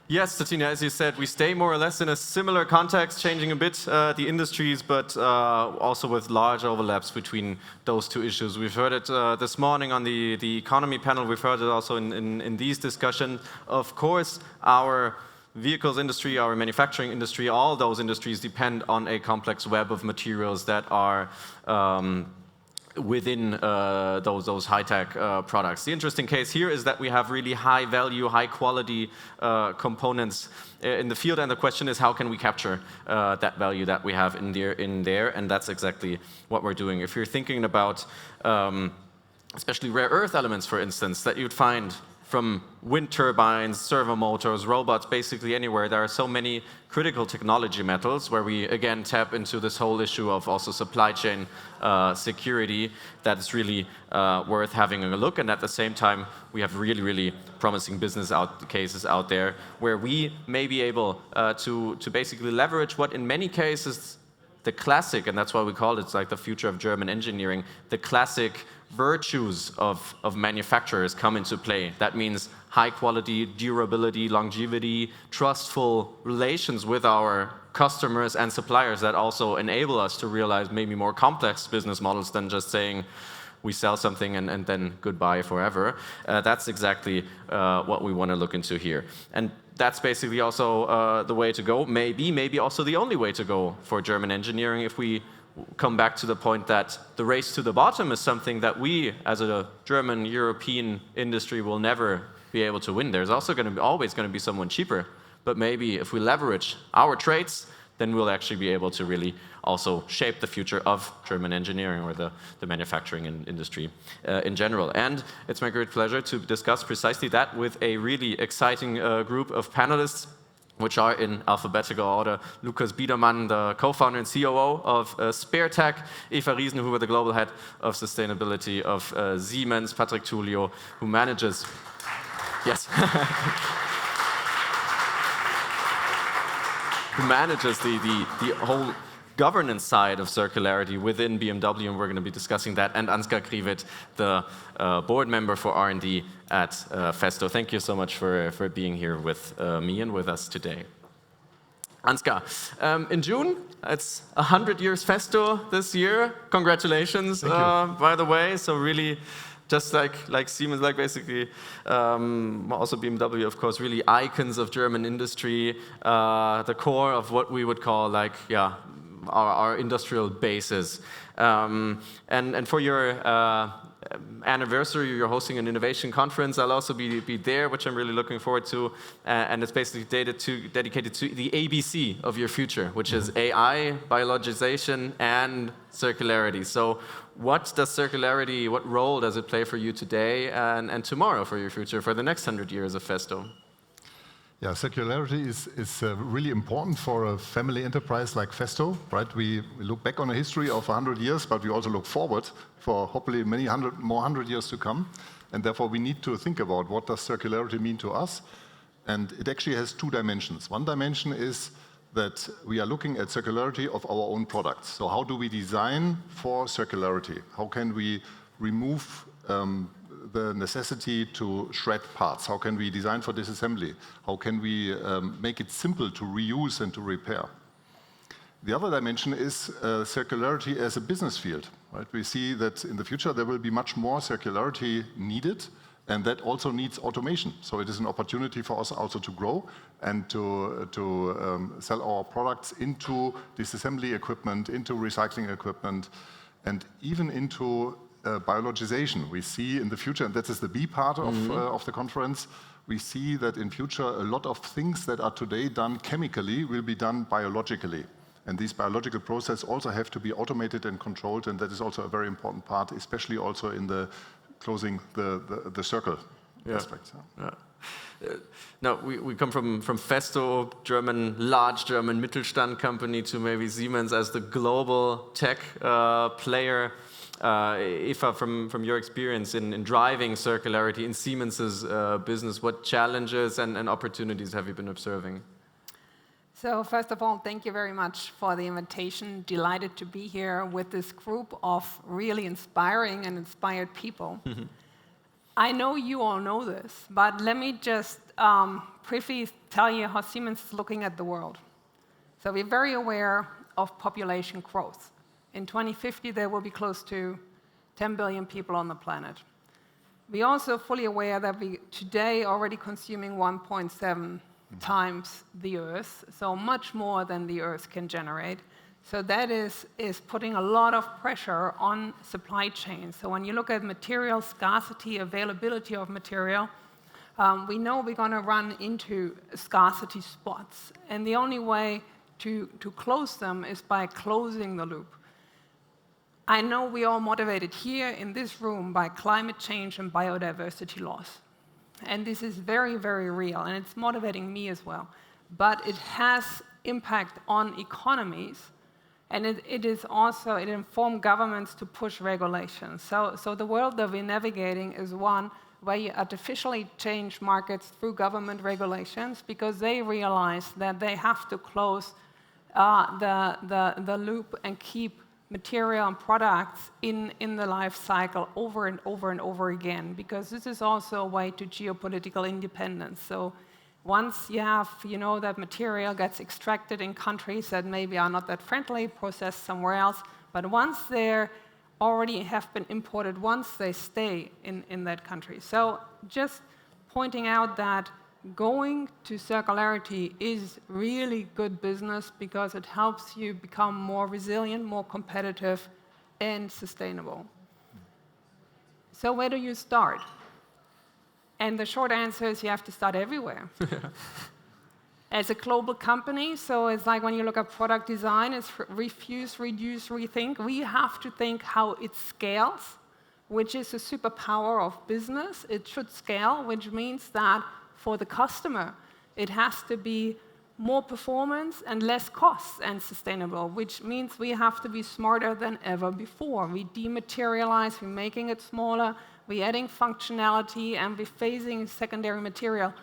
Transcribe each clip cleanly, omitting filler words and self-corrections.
Yes, Tatina, as you said, we stay more or less in a similar context, changing a bit the industries, but also with large overlaps between those two issues. We've heard it this morning on the economy panel. We've heard it also in these discussions. Of course, our vehicles industry, our manufacturing industry, all those industries depend on a complex web of materials that are within those high-tech products. The interesting case here is that we have really high-value, high-quality components in the field, and the question is how can we capture that value that we have in there, and that's exactly what we're doing. If you're thinking about especially rare earth elements, for instance, that you'd find from wind turbines, servo motors, robots, basically anywhere. There are so many critical technology metals where we, again, tap into this whole issue of also supply chain security that is really worth having a look. And at the same time, we have really, really promising business cases out there where we may be able to basically leverage what in many cases the classic, and that's why we call it like the future of German engineering, the classic virtues of manufacturers come into play. That means high quality, durability, longevity, trustful relations with our customers and suppliers that also enable us to realize maybe more complex business models than just saying we sell something and then goodbye forever. That's exactly what we want to look into here. And that's basically also the way to go, maybe also the only way to go for German engineering if we come back to the point that the race to the bottom is something that we, as a German European industry, will never be able to win. There's also always going to be someone cheaper, but maybe if we leverage our traits, then we'll actually be able to really also shape the future of German engineering or the manufacturing industry in general. And it's my great pleasure to discuss precisely that with a really exciting group of panelists, which are in alphabetical order: Lukas Biedermann, the co-founder and COO of SpareTech; Eva Riesenhuber, the global head of sustainability of Siemens; Patrick Tullio, who manages yes, who manages the whole governance side of circularity within BMW, and we're going to be discussing that, and Ansgar Krivet, the board member for R&D at Festo. Thank you so much for being here with me and with us today. Ansgar, in June, it's 100 years Festo this year. Congratulations, by the way. So really, just like Siemens, like basically also BMW, of course, really icons of German industry, the core of what we would call our industrial bases. And for your anniversary, you're hosting an innovation conference. I'll also be there, which I'm really looking forward to. And it's basically dedicated to the ABC of your future, which is AI, biologization, and circularity. So what role does it play for you today and tomorrow for your future, for the next 100 years of Festo? Yeah, circularity is really important for a family enterprise like Festo, right? We look back on a history of 100 years, but we also look forward for hopefully many more 100 years to come. And therefore, we need to think about what does circularity mean to us. And it actually has two dimensions. One dimension is that we are looking at circularity of our own products. So how do we design for circularity? How can we remove the necessity to shred parts? How can we design for disassembly? How can we make it simple to reuse and to repair? The other dimension is circularity as a business field. Right? We see that in the future there will be much more circularity needed, and that also needs automation. So it is an opportunity for us also to grow and to sell our products into disassembly equipment, into recycling equipment, and even into biologization. We see in the future, and that is the B part of the conference, we see that in future a lot of things that are today done chemically will be done biologically. And these biological processes also have to be automated and controlled, and that is also a very important part, especially also in the closing the circle aspect. Yeah. Now, we come from Festo, large German Mittelstand company, to maybe Siemens as the global tech player. Eva, from your experience in driving circularity in Siemens's business, what challenges and opportunities have you been observing? So first of all, thank you very much for the invitation. Delighted to be here with this group of really inspiring and inspired people. I know you all know this, but let me just briefly tell you how Siemens is looking at the world. So we're very aware of population growth. In 2050, there will be close to 10 billion people on the planet. We're also fully aware that we today already consuming 1.7 times the Earth, so much more than the Earth can generate. So that is putting a lot of pressure on supply chains. So when you look at material scarcity, availability of material, we know we're going to run into scarcity spots. And the only way to close them is by closing the loop. I know we're all motivated here in this room by climate change and biodiversity loss. And this is very, very real, and it's motivating me as well. But it has impact on economies, and it informs governments to push regulations. So the world that we're navigating is one where you artificially change markets through government regulations because they realize that they have to close the loop and keep material and products in the life cycle over and over and over again, because this is also a way to geopolitical independence. So once you have, that material gets extracted in countries that maybe are not that friendly, processed somewhere else, but once they already have been imported, once they stay in that country. So just pointing out that going to circularity is really good business because it helps you become more resilient, more competitive, and sustainable. So where do you start? And the short answer is you have to start everywhere. As a global company, so it's like when you look at product design, it's refuse, reduce, rethink. We have to think how it scales, which is a superpower of business. It should scale, which means that for the customer, it has to be more performance and less costs and sustainable, which means we have to be smarter than ever before. We dematerialize, we're making it smaller, we're adding functionality, and we're phasing secondary material.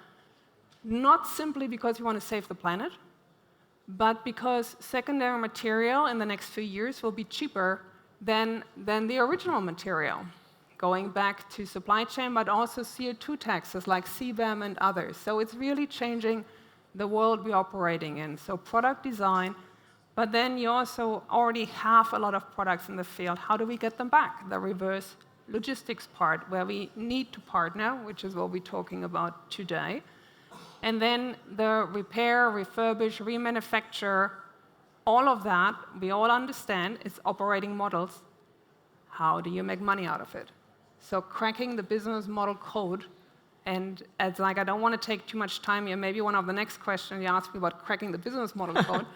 Not simply because we want to save the planet, but because secondary material in the next few years will be cheaper than the original material. Going back to supply chain, but also CO2 taxes like CBAM and others. So it's really changing the world we're operating in. So product design, but then you also already have a lot of products in the field. How do we get them back? The reverse logistics part, where we need to partner, which is what we're talking about today. And then the repair, refurbish, remanufacture, all of that, we all understand, it's operating models. How do you make money out of it? So cracking the business model code, and it's like I don't want to take too much time here. Maybe one of the next questions you ask me about cracking the business model code,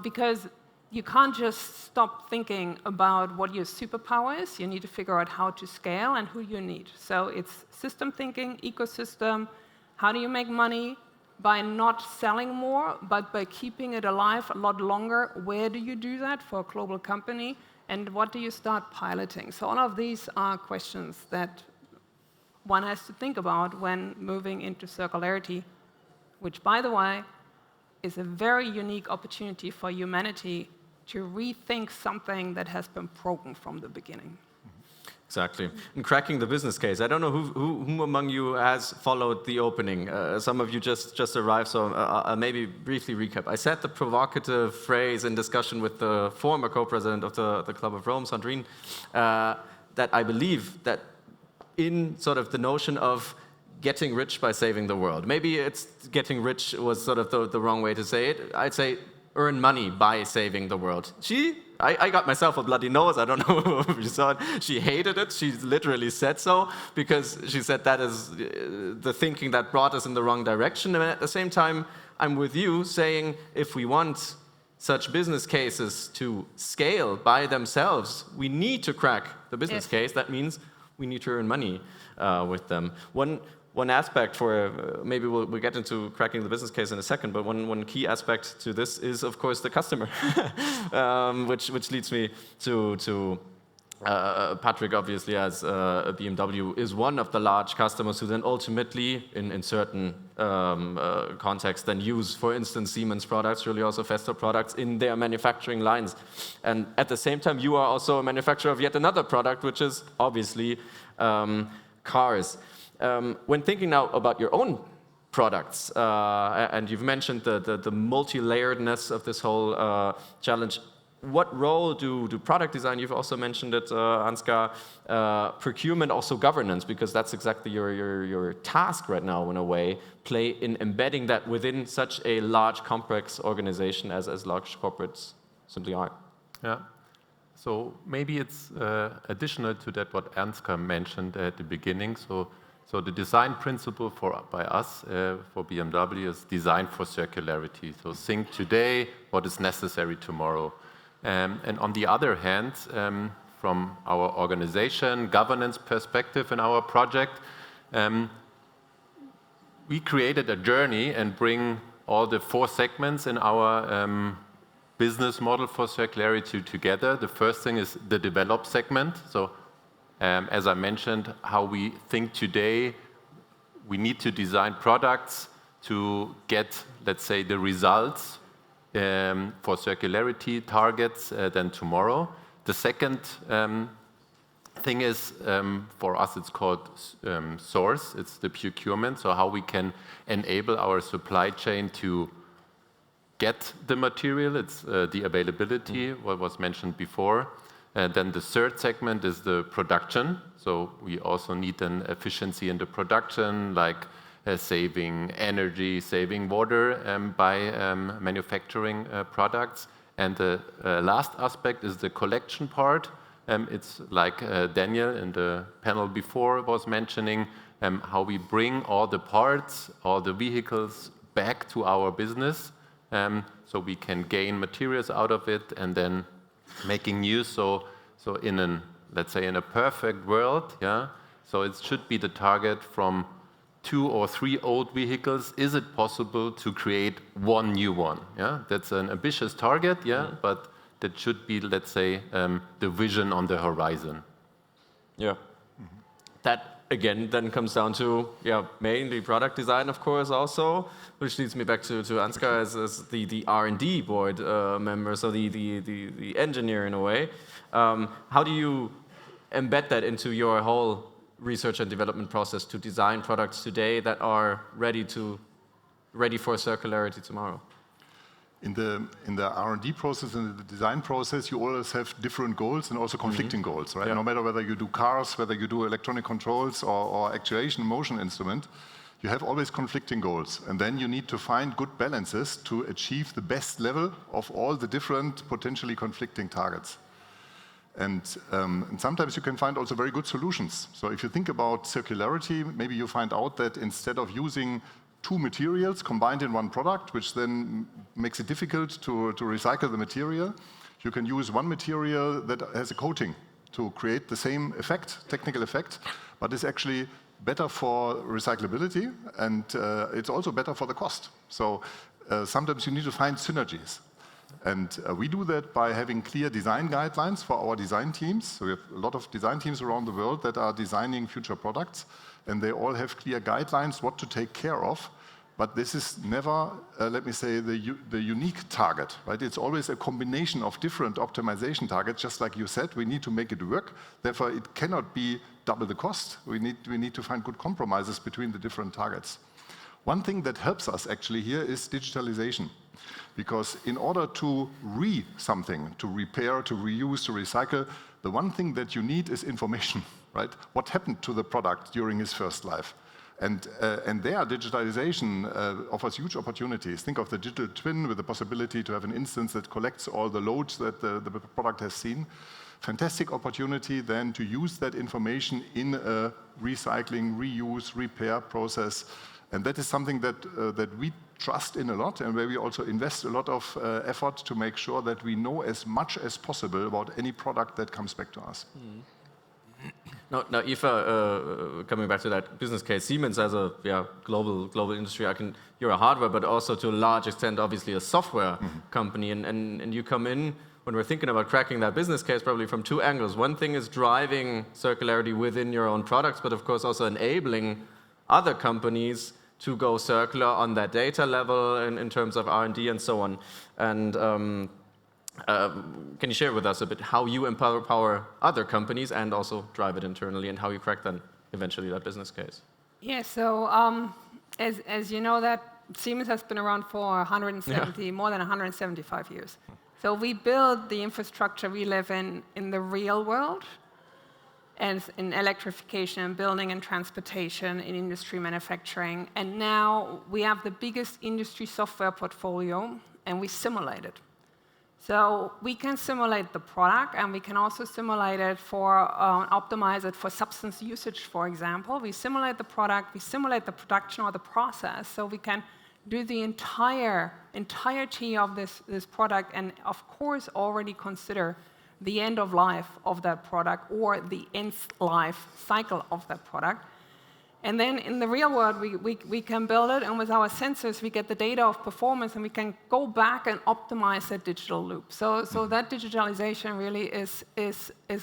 because you can't just stop thinking about what your superpower is. You need to figure out how to scale and who you need. So it's system thinking, ecosystem. How do you make money? By not selling more, but by keeping it alive a lot longer. Where do you do that for a global company? And what do you start piloting? So all of these are questions that one has to think about when moving into circularity, which, by the way, is a very unique opportunity for humanity to rethink something that has been broken from the beginning. Exactly. And cracking the business case. I don't know who among you has followed the opening. Some of you just arrived, so I'll maybe briefly recap. I said the provocative phrase in discussion with the former co-president of the Club of Rome, Sandrine, that I believe that in sort of the notion of getting rich by saving the world. Maybe it's getting rich was sort of the wrong way to say it. I'd say earn money by saving the world. I got myself a bloody nose. I don't know if you saw it. She hated it. She literally said so because she said that is the thinking that brought us in the wrong direction. And at the same time, I'm with you saying if we want such business cases to scale by themselves, we need to crack the business case. That means we need to earn money with them. One aspect for, maybe we'll get into cracking the business case in a second, but one key aspect to this is, of course, the customer, which leads me to Patrick, obviously, as BMW, is one of the large customers who then ultimately, in certain contexts, then use, for instance, Siemens products, really also Festo products, in their manufacturing lines. And at the same time, you are also a manufacturer of yet another product, which is obviously cars. When thinking now about your own products, and you've mentioned the multi-layeredness of this whole challenge, what role do product design, you've also mentioned it, Ansgar, procurement, also governance, because that's exactly your task right now in a way, play in embedding that within such a large, complex organization as large corporates simply are? Yeah. So maybe it's additional to that what Ansgar mentioned at the beginning. So the design principle by us, for BMW, is design for circularity. So think today what is necessary tomorrow. And on the other hand, from our organization governance perspective in our project, we created a journey and bring all the 4 segments in our business model for circularity together. The first thing is the develop segment. So as I mentioned, how we think today, we need to design products to get, let's say, the results for circularity targets than tomorrow. The second thing is, for us, it's called source. It's the procurement, so how we can enable our supply chain to get the material. It's the availability, what was mentioned before. Then the third segment is the production. So we also need an efficiency in the production, like saving energy, saving water by manufacturing products. And the last aspect is the collection part. It's like Daniel in the panel before was mentioning, how we bring all the parts, all the vehicles back to our business, so we can gain materials out of it and then making use. So in an, let's say, in a perfect world, yeah. So it should be the target from 2 or 3 old vehicles. Is it possible to create 1 new one? Yeah, that's an ambitious target, yeah, but that should be, let's say, the vision on the horizon. Yeah. That again then comes down to mainly product design, of course, also, which leads me back to Ansgar as the R&D board member, so the engineer in a way. How do you embed that into your whole research and development process to design products today that are ready for circularity tomorrow? In the R&D process and the design process, you always have different goals and also conflicting goals, right? Yeah. No matter whether you do cars, whether you do electronic controls or actuation motion instrument, you have always conflicting goals. And then you need to find good balances to achieve the best level of all the different potentially conflicting targets. And sometimes you can find also very good solutions. So if you think about circularity, maybe you find out that instead of using 2 materials combined in one product, which then makes it difficult to recycle the material, you can use one material that has a coating to create the same effect, technical effect, but is actually better for recyclability, and it's also better for the cost. So sometimes you need to find synergies. And we do that by having clear design guidelines for our design teams. So we have a lot of design teams around the world that are designing future products, and they all have clear guidelines what to take care of. But this is never, let me say, the unique target, right? It's always a combination of different optimization targets. Just like you said, we need to make it work. Therefore, it cannot be double the cost. We need to find good compromises between the different targets. One thing that helps us actually here is digitalization. Because in order to something, to repair, to reuse, to recycle, the one thing that you need is information, right? What happened to the product during its first life? And there, digitalization offers huge opportunities. Think of the digital twin with the possibility to have an instance that collects all the loads that the product has seen. Fantastic opportunity then to use that information in a recycling, reuse, repair process. And that is something that we trust in a lot, and where we also invest a lot of effort to make sure that we know as much as possible about any product that comes back to us. Now, Eva, coming back to that business case, Siemens as a global industry, you're a hardware, but also to a large extent, obviously, a software company, and you come in when we're thinking about cracking that business case, probably from 2 angles. One thing is driving circularity within your own products, but of course also enabling other companies to go circular on that data level in terms of R&D and so on. And can you share with us a bit how you empower other companies and also drive it internally and how you crack them? eventually that business case? Yeah, so as you know, that Siemens has been around for 170, more than 175 years. So we build the infrastructure we live in the real world, and in electrification, and building and transportation, in industry manufacturing. And now we have the biggest industry software portfolio, and we simulate it. So we can simulate the product, and we can also simulate it for, optimize it for substance usage, for example. We simulate the product, we simulate the production or the process, so we can do the entirety of this product, and of course already consider the end of life of that product or the end life cycle of that product. And then in the real world, we can build it, and with our sensors, we get the data of performance, and we can go back and optimize that digital loop. So that digitalization really is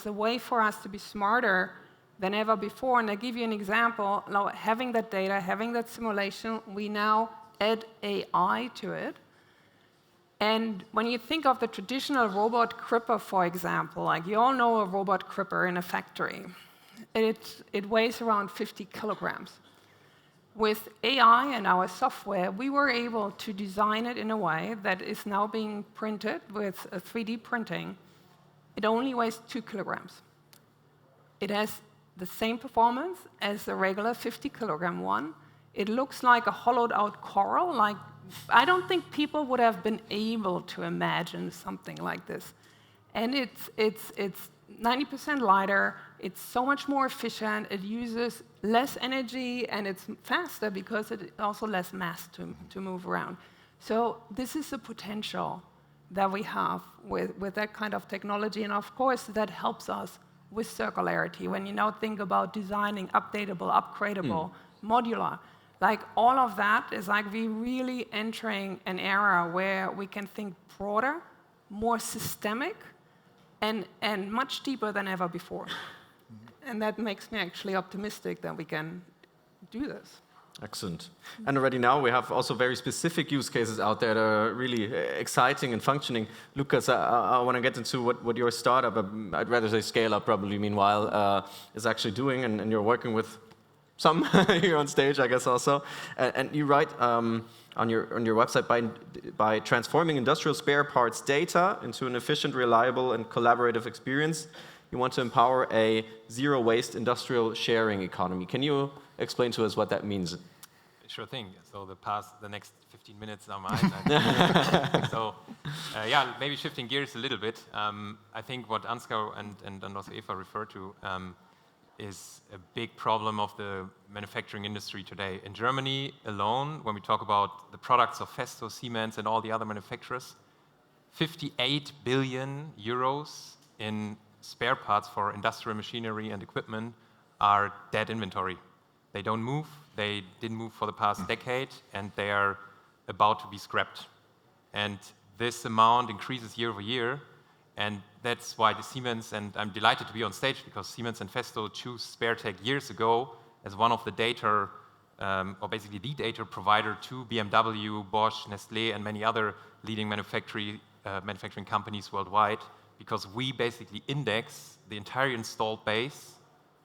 a way for us to be smarter than ever before. And I give you an example. Now, having that data, having that simulation, we now add AI to it. And when you think of the traditional robot gripper, for example, like you all know a robot gripper in a factory, it weighs around 50 kilograms. With AI and our software, we were able to design it in a way that is now being printed with 3D printing. It only weighs 2 kilograms. It has the same performance as the regular 50-kilogram one. It looks like a hollowed-out coral. Like, I don't think people would have been able to imagine something like this. And it's 90% lighter. It's so much more efficient. It uses less energy, and it's faster because it also less mass to move around. So this is the potential that we have with that kind of technology. And of course, that helps us with circularity. When you now think about designing updatable, upgradable, modular, like all of that is like we really entering an era where we can think broader, more systemic, and much deeper than ever before. And that makes me actually optimistic that we can do this. Excellent. And already now we have also very specific use cases out there that are really exciting and functioning. Lucas, I want to get into what your startup, I'd rather say scale up probably meanwhile, is actually doing, and you're working with some here on stage, I guess also. And you write on your website, by transforming industrial spare parts data into an efficient, reliable, and collaborative experience, you want to empower a zero-waste industrial sharing economy. Can you explain to us what that means? Sure thing. So the next 15 minutes are mine. So yeah, maybe shifting gears a little bit. I think what Ansgar and also Eva referred to is a big problem of the manufacturing industry today. In Germany alone, when we talk about the products of Festo, Siemens, and all the other manufacturers, 58 billion euros in spare parts for industrial machinery and equipment are dead inventory. They don't move, they didn't move for the past decade, and they are about to be scrapped. And this amount increases year over year, and that's why the Siemens, and I'm delighted to be on stage because Siemens and Festo chose SpareTech years ago as one of the data, or basically the data provider to BMW, Bosch, Nestlé, and many other leading manufacturing companies worldwide, because we basically index the entire installed base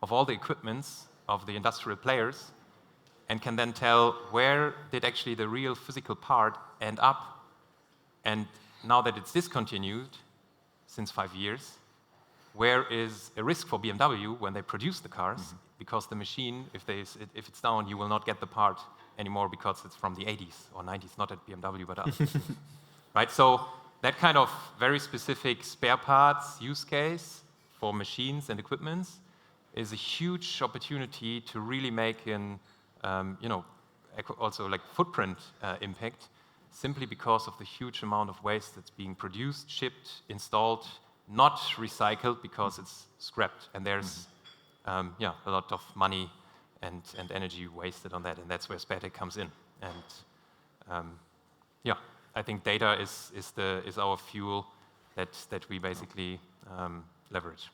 of all the equipments of the industrial players and can then tell where did actually the real physical part end up. And now that it's discontinued since 5 years, where is a risk for BMW when they produce the cars? Because the machine, if it's down, you will not get the part anymore because it's from the 80s or 90s, not at BMW, but others. Right? So that kind of very specific spare parts use case for machines and equipments is a huge opportunity to really make an, also like footprint impact, simply because of the huge amount of waste that's being produced, shipped, installed, not recycled because it's scrapped. And there's a lot of money and energy wasted on that, and that's where SpareTech comes in. And I think data is our fuel that we basically leverage.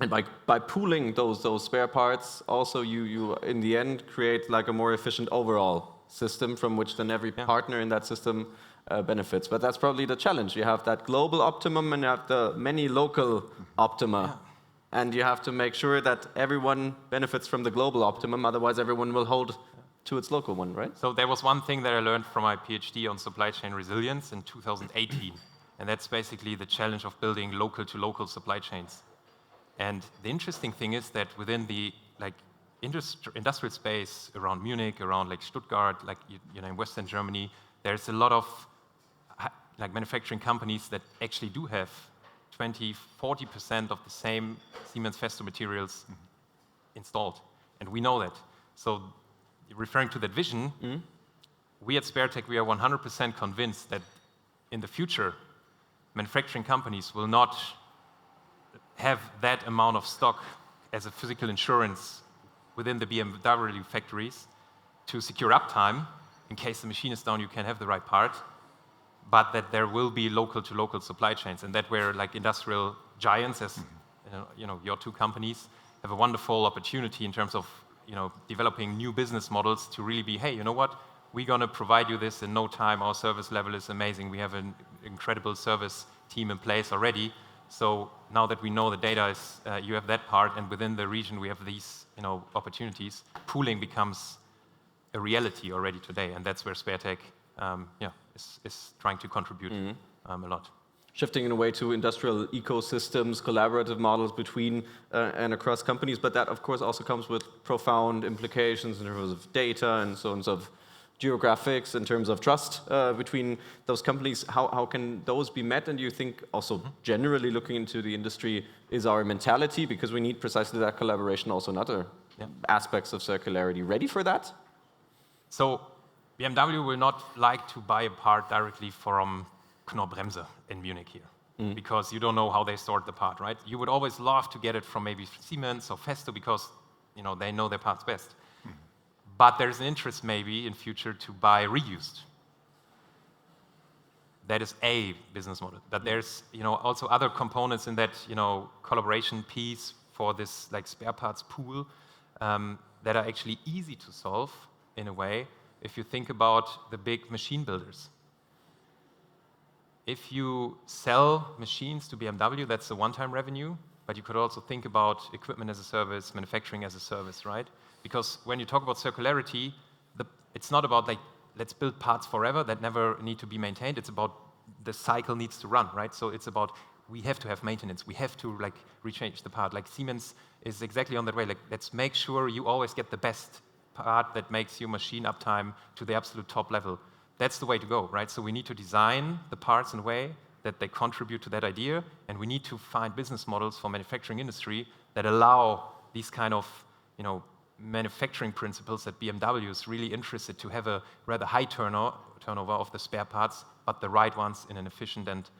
And by pooling those spare parts, also you in the end create like a more efficient overall system from which then every partner in that system benefits. But that's probably the challenge. You have that global optimum and you have the many local optima. and you have to make sure that everyone benefits from the global optimum, otherwise everyone will hold to its local one, right? So there was one thing that I learned from my PhD on supply chain resilience in 2018, and that's basically the challenge of building local to local supply chains. And the interesting thing is that within the industrial space around Munich, around like Stuttgart, like in Western Germany, there's a lot of manufacturing companies that actually do have 20–40% of the same Siemens Festo materials installed, and we know that. So referring to that vision, we at SpareTech, we are 100% convinced that in the future, manufacturing companies will not have that amount of stock as a physical insurance within the BMW factories to secure uptime. In case the machine is down, you can have the right part, but that there will be local-to-local supply chains, and that where like industrial giants, as your two companies, have a wonderful opportunity in terms of developing new business models to really be, hey, you know what? We're going to provide you this in no time. Our service level is amazing. We have an incredible service team in place already. So now that we know the data is, you have that part, and within the region we have these opportunities, pooling becomes a reality already today, and that's where SpareTech is trying to contribute a lot. Shifting in a way to industrial ecosystems, collaborative models between and across companies, but that of course also comes with profound implications in terms of data and so on, of geographics, in terms of trust between those companies. How can those be met? And do you think also generally looking into the industry is our mentality, because we need precisely that collaboration also in other aspects of circularity, ready for that? So BMW will not like to buy a part directly from Knorr-Bremse in Munich here, because you don't know how they sort the part, right? You would always love to get it from maybe Siemens or Festo, because they know their parts best. But there's an interest maybe in future to buy reused. That is a business model. But there's also other components in that collaboration piece for this like spare parts pool that are actually easy to solve in a way. If you think about the big machine builders, if you sell machines to BMW, that's a one-time revenue, but you could also think about equipment as a service, manufacturing as a service, right? Because when you talk about circularity, it's not about like, let's build parts forever that never need to be maintained. It's about the cycle needs to run, right? So it's about, we have to have maintenance. We have to like rechange the part. Like Siemens is exactly on that way. Like, let's make sure you always get the best part that makes your machine uptime to the absolute top level. That's the way to go, right? So we need to design the parts in a way that they contribute to that idea, and we need to find business models for manufacturing industry that allow these kind of, manufacturing principles that BMW is really interested to have a rather high turnover of the spare parts, but the right ones in an efficient and,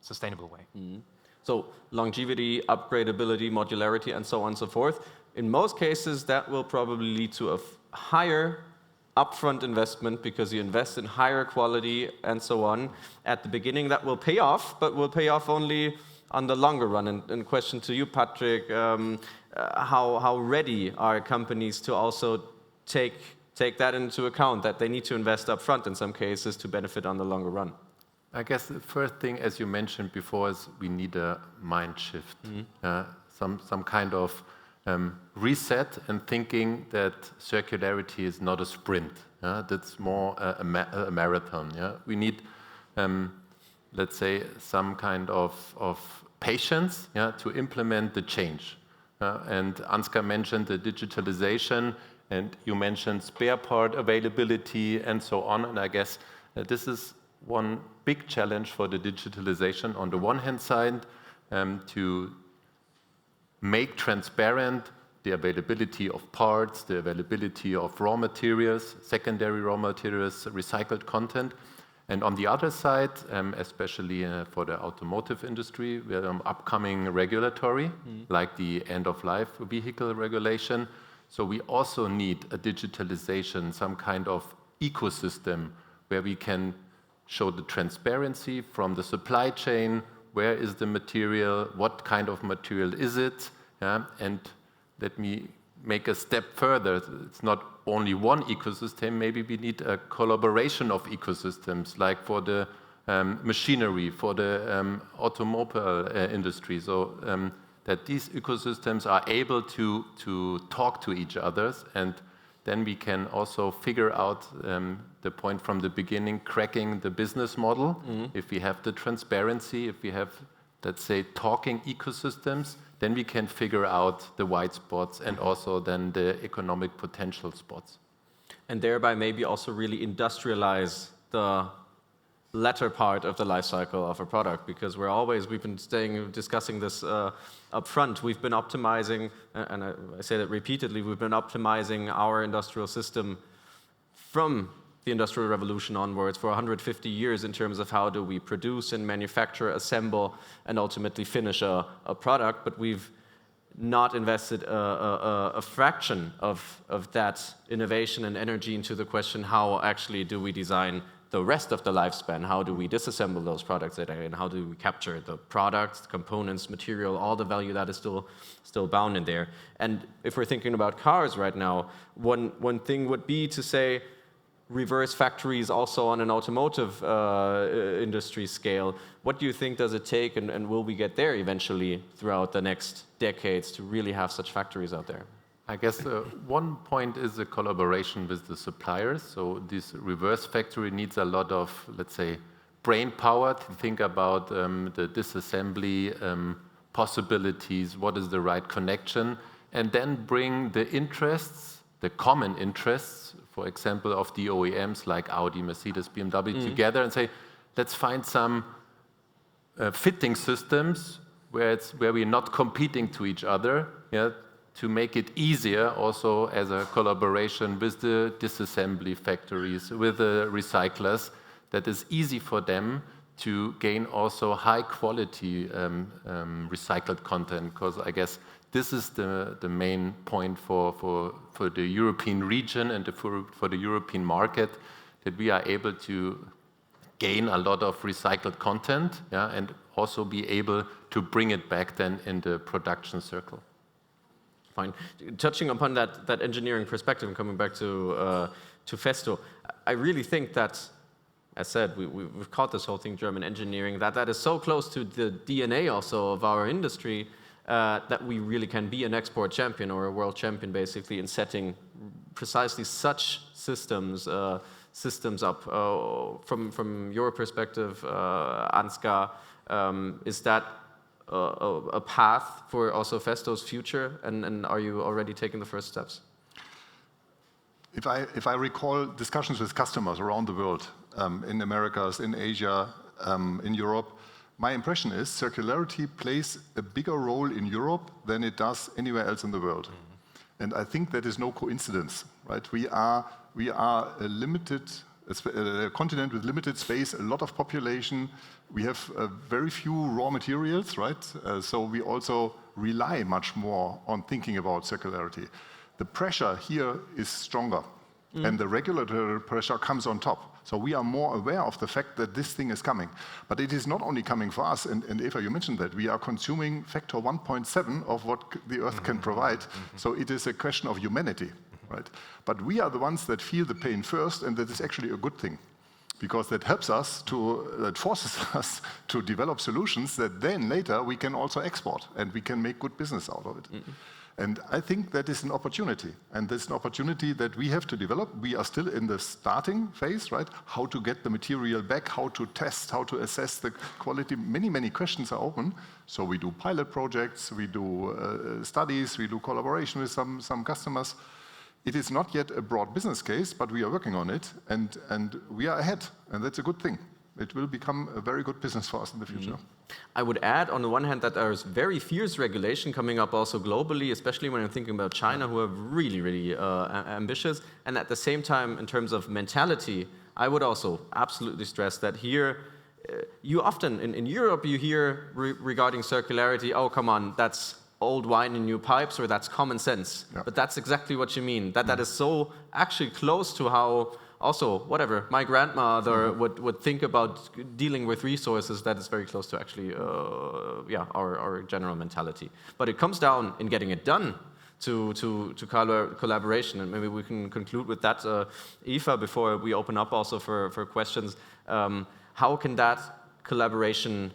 sustainable way. So longevity, upgradability, modularity, and so on and so forth. In most cases, that will probably lead to a higher upfront investment, because you invest in higher quality and so on. At the beginning, that will pay off, but will pay off only on the longer run. And question to you, Patrick, how ready are companies to also take that into account, that they need to invest upfront in some cases to benefit on the longer run? I guess the first thing, as you mentioned before, is we need a mind shift, some kind of reset and thinking that circularity is not a sprint. That's more a marathon. We need, let's say, some kind of patience to implement the change. And Ansgar mentioned the digitalization, and you mentioned spare part availability and so on. And I guess this is one big challenge for the digitalization. On the one hand side, to make transparent the availability of parts, the availability of raw materials, secondary raw materials, recycled content. And on the other side, especially for the automotive industry, we have upcoming regulatory, like the end-of-life vehicle regulation. So we also need a digitalization, some kind of ecosystem where we can show the transparency from the supply chain. Where is the material? What kind of material is it? And let me make a step further. It's not only one ecosystem. Maybe we need a collaboration of ecosystems, like for the machinery, for the automobile industry. So that these ecosystems are able to talk to each other, and then we can also figure out the point from the beginning, cracking the business model. If we have the transparency, if we have, let's say, talking ecosystems, then we can figure out the white spots and also then the economic potential spots. And thereby maybe also really industrialize the latter part of the life cycle of a product, because we've been discussing this up front. We've been optimizing, and I say that repeatedly, we've been optimizing our industrial system from the Industrial Revolution onwards for 150 years in terms of how do we produce and manufacture, assemble, and ultimately finish a product, but we've not invested a fraction of that innovation and energy into the question, how actually do we design the rest of the lifespan? How do we disassemble those products, and how do we capture the products, components, material, all the value that is still bound in there? And if we're thinking about cars right now, one thing would be to say reverse factories also on an automotive industry scale. What do you think does it take, and will we get there eventually throughout the next decades to really have such factories out there? I guess one point is the collaboration with the suppliers. So this reverse factory needs a lot of, let's say, brain power to think about the disassembly possibilities, what is the right connection, and then bring the interests, the common interests, for example, of the OEMs like Audi, Mercedes, BMW together and say, let's find some fitting systems where we're not competing to each other, to make it easier also as a collaboration with the disassembly factories, with the recyclers, that is easy for them to gain also high quality recycled content, because I guess this is the main point for the European region and for the European market, that we are able to gain a lot of recycled content, and also be able to bring it back then in the production circle. Fine. Touching upon that engineering perspective and coming back to Festo, I really think that, as said, we've called this whole thing German engineering, that is so close to the DNA also of our industry, that we really can be an export champion or a world champion basically in setting precisely such systems up. From your perspective, Ansgar, is that a path for also Festo's future, and are you already taking the first steps? If I recall discussions with customers around the world, in Americas, in Asia, in Europe, my impression is circularity plays a bigger role in Europe than it does anywhere else in the world. And I think that is no coincidence, right? We are a continent with limited space, a lot of population. We have very few raw materials, right? So we also rely much more on thinking about circularity. The pressure here is stronger, and the regulatory pressure comes on top. So we are more aware of the fact that this thing is coming. But it is not only coming for us, and Eva, you mentioned that, we are consuming factor 1.7 of what the Earth can provide. So it is a question of humanity, right? But we are the ones that feel the pain first, and that is actually a good thing, because that helps us that forces us to develop solutions that then later we can also export, and we can make good business out of it. And I think that is an opportunity, and that's an opportunity that we have to develop. We are still in the starting phase, right? How to get the material back, how to test, how to assess the quality. Many, many questions are open. So we do pilot projects, we do studies, we do collaboration with some customers. It is not yet a broad business case, but we are working on it, and we are ahead, and that's a good thing. It will become a very good business for us in the future. I would add, on the one hand, that there is very fierce regulation coming up also globally, especially when I'm thinking about China, who are really, really ambitious. And at the same time, in terms of mentality, I would also absolutely stress that here, you often, in Europe, you hear regarding circularity, oh, come on, that's old wine in new pipes, or that's common sense. Yeah. But that's exactly what you mean, that is so actually close to how also, whatever, my grandmother would think about dealing with resources. That is very close to actually, our general mentality. But it comes down in getting it done to collaboration, and maybe we can conclude with that, Eva, before we open up also for questions. How can that collaboration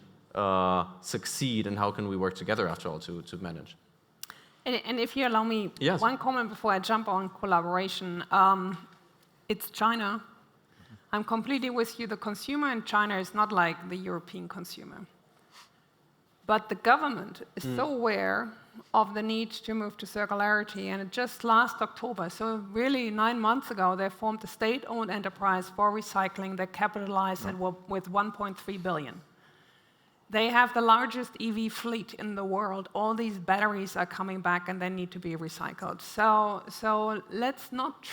succeed, and how can we work together after all to manage? And if you allow me Yes. one comment before I jump on collaboration, it's China. I'm completely with you. The consumer in China is not like the European consumer. But the government is so aware of the need to move to circularity, and just last October, so really 9 months ago, they formed a state-owned enterprise for recycling that capitalized with 1.3 billion. They have the largest EV fleet in the world. All these batteries are coming back and they need to be recycled. So let's not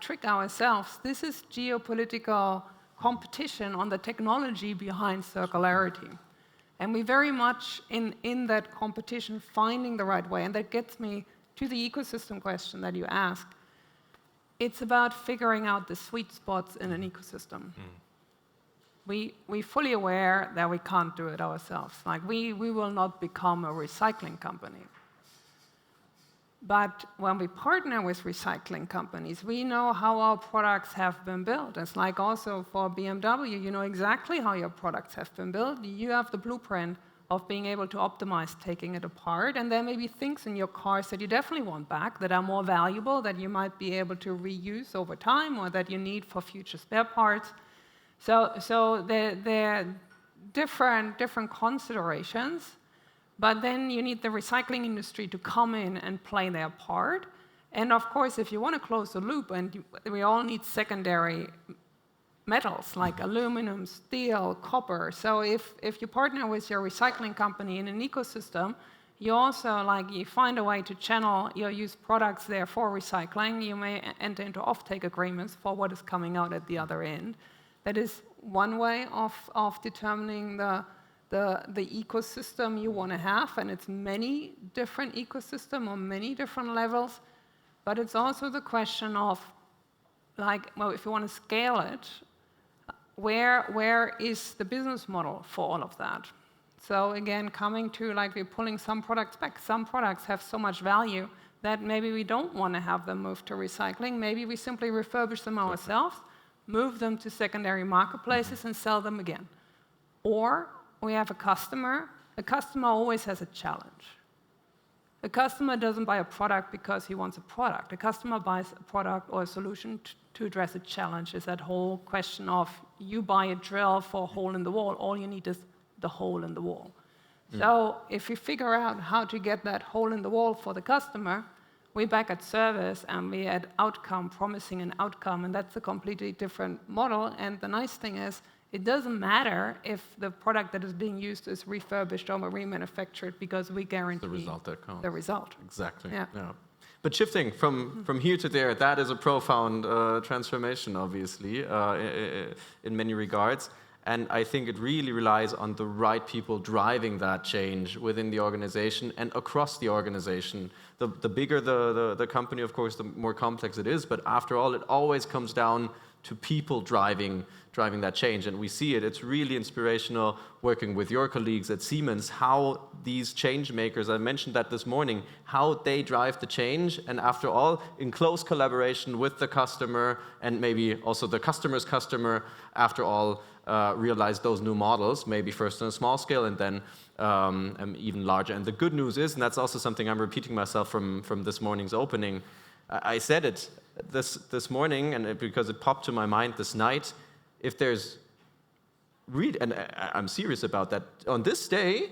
trick ourselves. This is geopolitical competition on the technology behind circularity. And we very much in that competition finding the right way. And that gets me to the ecosystem question that you asked. It's about figuring out the sweet spots in an ecosystem. We're fully aware that we can't do it ourselves. Like we will not become a recycling company. But when we partner with recycling companies, we know how our products have been built. It's like also for BMW, you know exactly how your products have been built. You have the blueprint of being able to optimize taking it apart. And there may be things in your cars that you definitely want back that are more valuable, that you might be able to reuse over time or that you need for future spare parts. So there are different considerations. But then you need the recycling industry to come in and play their part. And of course, if you want to close the loop, and we all need secondary metals like aluminum, steel, copper. So if you partner with your recycling company in an ecosystem, you also you find a way to channel your used products there for recycling. You may enter into offtake agreements for what is coming out at the other end. That is one way of determining the ecosystem you want to have, and it's many different ecosystems on many different levels, but it's also the question of, if you want to scale it, where is the business model for all of that? So again, coming to we're pulling some products back. Some products have so much value that maybe we don't want to have them moved to recycling. Maybe we simply refurbish them ourselves, move them to secondary marketplaces and sell them again. Or we have a customer. A customer always has a challenge. A customer doesn't buy a product because he wants a product. A customer buys a product or a solution to address a challenge. It's that whole question of you buy a drill for a hole in the wall, all you need is the hole in the wall. So if you figure out how to get that hole in the wall for the customer, we're back at service and we add outcome, promising an outcome, and that's a completely different model. And the nice thing is, it doesn't matter if the product that is being used is refurbished or remanufactured because we guarantee the result that counts. The result. Exactly. Yeah. But shifting from here to there, that is a profound transformation, obviously, in many regards. And I think it really relies on the right people driving that change within the organization and across the organization. The bigger the company, of course, the more complex it is. But after all, it always comes down to people driving that change. And we see it. It's really inspirational working with your colleagues at Siemens, how these change makers, I mentioned that this morning, how they drive the change. And after all, in close collaboration with the customer and maybe also the customer's customer, after all, realize those new models, maybe first on a small scale and then even larger. And the good news is, and that's also something I'm repeating myself from this morning's opening, I said it this morning, and because it popped to my mind this night, if there's really, and I'm serious about that, on this day,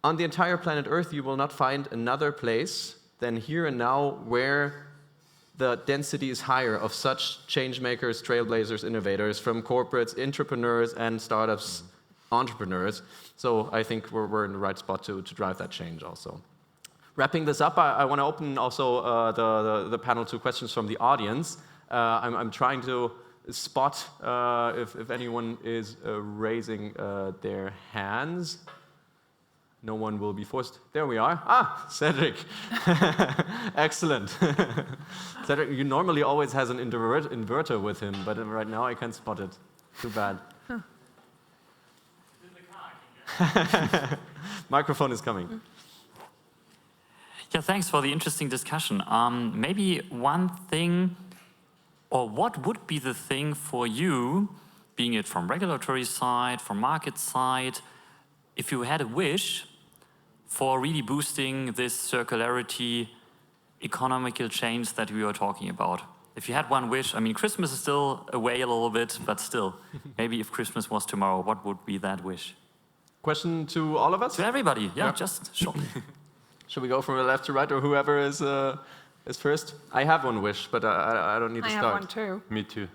on the entire planet Earth, you will not find another place than here and now where the density is higher of such change makers, trailblazers, innovators, from corporates, entrepreneurs, and startups, entrepreneurs. So I think we're in the right spot to drive that change also. Wrapping this up, I want to open also the panel to questions from the audience. I'm trying to spot if anyone is raising their hands. No one will be forced. There we are. Ah, Cedric. Excellent. Cedric, you normally always has an inverter with him, but right now I can't spot it. Too bad. It's in the car. Microphone is coming. Yeah, thanks for the interesting discussion. Maybe one thing, or what would be the thing for you, being it from regulatory side, from market side, if you had a wish for really boosting this circularity economical change that we were talking about. If you had one wish, I mean, Christmas is still away a little bit, but still, maybe if Christmas was tomorrow, what would be that wish? Question to all of us? To everybody, yeah. Just shortly. Should we go from the left to right, or whoever is first? I have one wish, but I don't need to I start. have one too. Me too.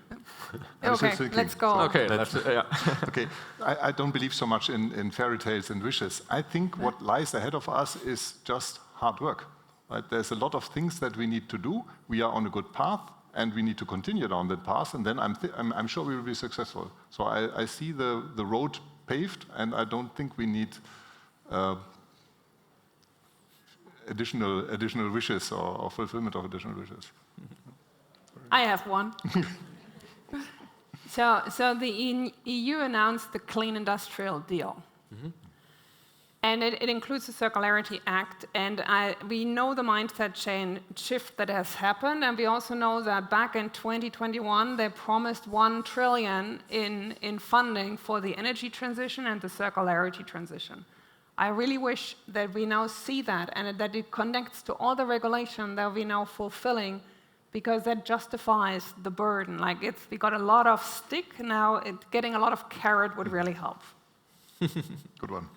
Okay, let's go. Okay, yeah. Okay, I don't believe so much in fairy tales and wishes. I think what lies ahead of us is just hard work. Right? There's a lot of things that we need to do. We are on a good path, and we need to continue down that path, and then I'm sure we will be successful. So I see the road paved, and I don't think we need additional wishes or fulfillment of additional wishes. I have one. So the EU announced the Clean Industrial Deal. And it includes the Circularity Act, and we know the mindset shift that has happened, and we also know that back in 2021, they promised 1 trillion in funding for the energy transition and the circularity transition. I really wish that we now see that, and that it connects to all the regulation that we're now fulfilling, because that justifies the burden. Like, we got a lot of stick, now getting a lot of carrot would really help. Good one.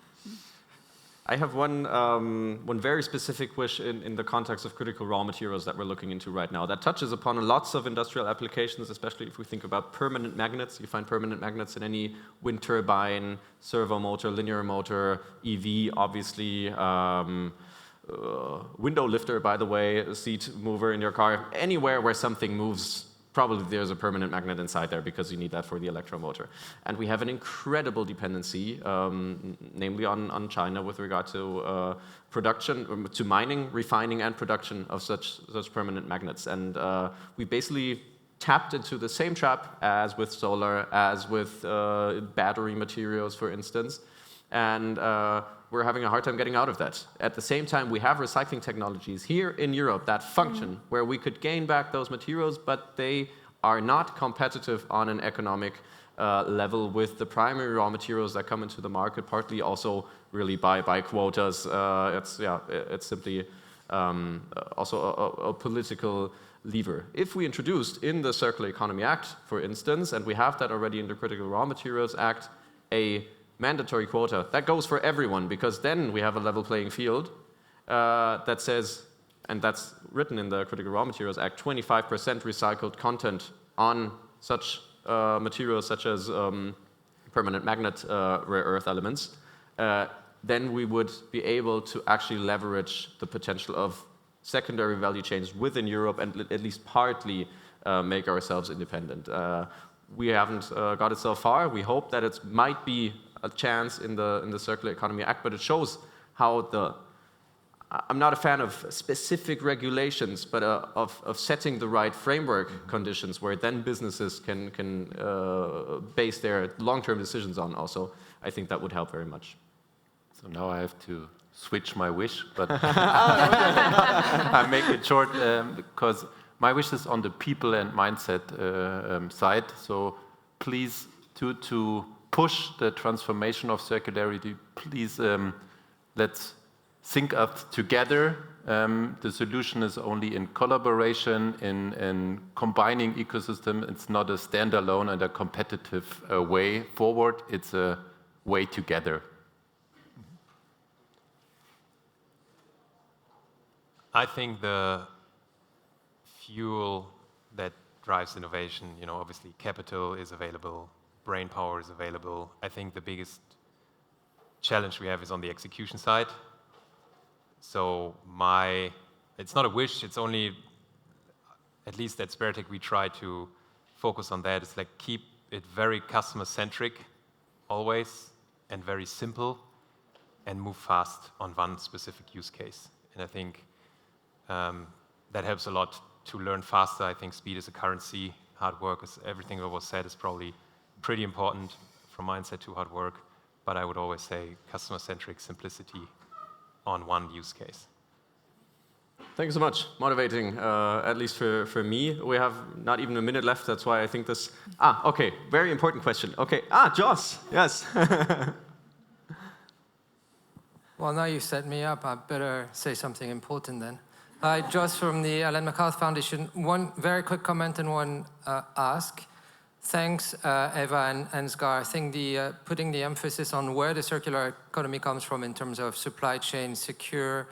I have one very specific wish in the context of critical raw materials that we're looking into right now. That touches upon lots of industrial applications, especially if we think about permanent magnets. You find permanent magnets in any wind turbine, servo motor, linear motor, EV, obviously, window lifter, by the way, a seat mover in your car. Anywhere where something moves, probably there's a permanent magnet inside there because you need that for the electromotor. And we have an incredible dependency, namely on China with regard to production, to mining, refining, and production of such permanent magnets. And we basically tapped into the same trap as with solar, as with battery materials, for instance. And we're having a hard time getting out of that. At the same time, we have recycling technologies here in Europe that function, where we could gain back those materials, but they are not competitive on an economic level with the primary raw materials that come into the market, partly also really by quotas. It's simply also a political lever. If we introduced in the Circular Economy Act, for instance, and we have that already in the Critical Raw Materials Act, a mandatory quota, that goes for everyone, because then we have a level playing field that says, and that's written in the Critical Raw Materials Act, 25% recycled content on such materials such as permanent magnet rare earth elements, then we would be able to actually leverage the potential of secondary value chains within Europe and at least partly make ourselves independent. We haven't got it so far. We hope that it might be a chance in the Circular Economy Act, but it shows how I'm not a fan of specific regulations, but of setting the right framework conditions where then businesses can base their long-term decisions on also. I think that would help very much. So now I have to switch my wish, but I make it short because my wish is on the people and mindset side. So please, to push the transformation of circularity, please let's think of together. The solution is only in collaboration, in combining ecosystem. It's not a standalone and a competitive way forward. It's a way together. I think the fuel that drives innovation, obviously capital is available, brain power is available. I think the biggest challenge we have is on the execution side. So it's not a wish, it's only, at least at Sparetech, we try to focus on that. It's like keep it very customer-centric always and very simple and move fast on one specific use case. And I think that helps a lot to learn faster. I think speed is a currency. Hard work, is everything that was said, is probably pretty important from mindset to hard work. But I would always say customer-centric simplicity on one use case. Thank you so much. Motivating, at least for me. We have not even a minute left. That's why I think this... okay, very important question. Okay, Joss, yes. Well, now you set me up. I better say something important then. Hi, Josh from the Ellen MacArthur Foundation. One very quick comment and one ask. Thanks, Eva and Ansgar. I think putting the emphasis on where the circular economy comes from in terms of supply chain, secure,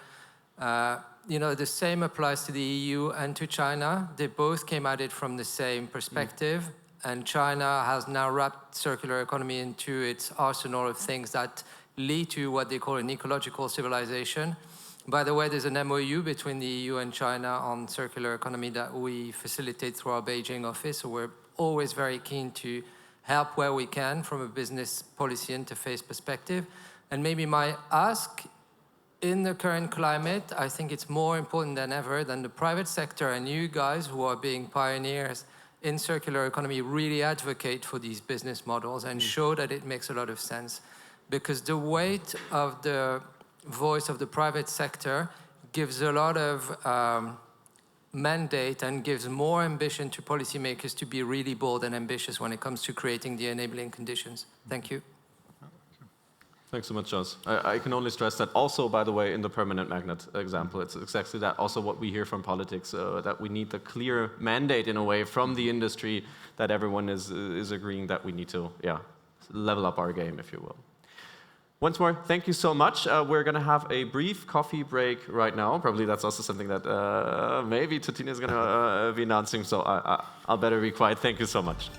the same applies to the EU and to China. They both came at it from the same perspective, and China has now wrapped circular economy into its arsenal of things that lead to what they call an ecological civilization. By the way, there's an MOU between the EU and China on circular economy that we facilitate through our Beijing office, so we're always very keen to help where we can from a business policy interface perspective. And maybe my ask, in the current climate, I think it's more important than ever than the private sector and you guys who are being pioneers in circular economy really advocate for these business models and show that it makes a lot of sense. Because the weight of the voice of the private sector gives a lot of mandate and gives more ambition to policymakers to be really bold and ambitious when it comes to creating the enabling conditions. Thank you. Thanks so much, Joss. I can only stress that also, by the way, in the permanent magnet example, it's exactly that also what we hear from politics, that we need the clear mandate in a way from the industry that everyone is agreeing that we need to, level up our game, if you will. Once more, thank you so much. We're going to have a brief coffee break right now. Probably that's also something that maybe Tutina is going to be announcing, so I'll better be quiet. Thank you so much.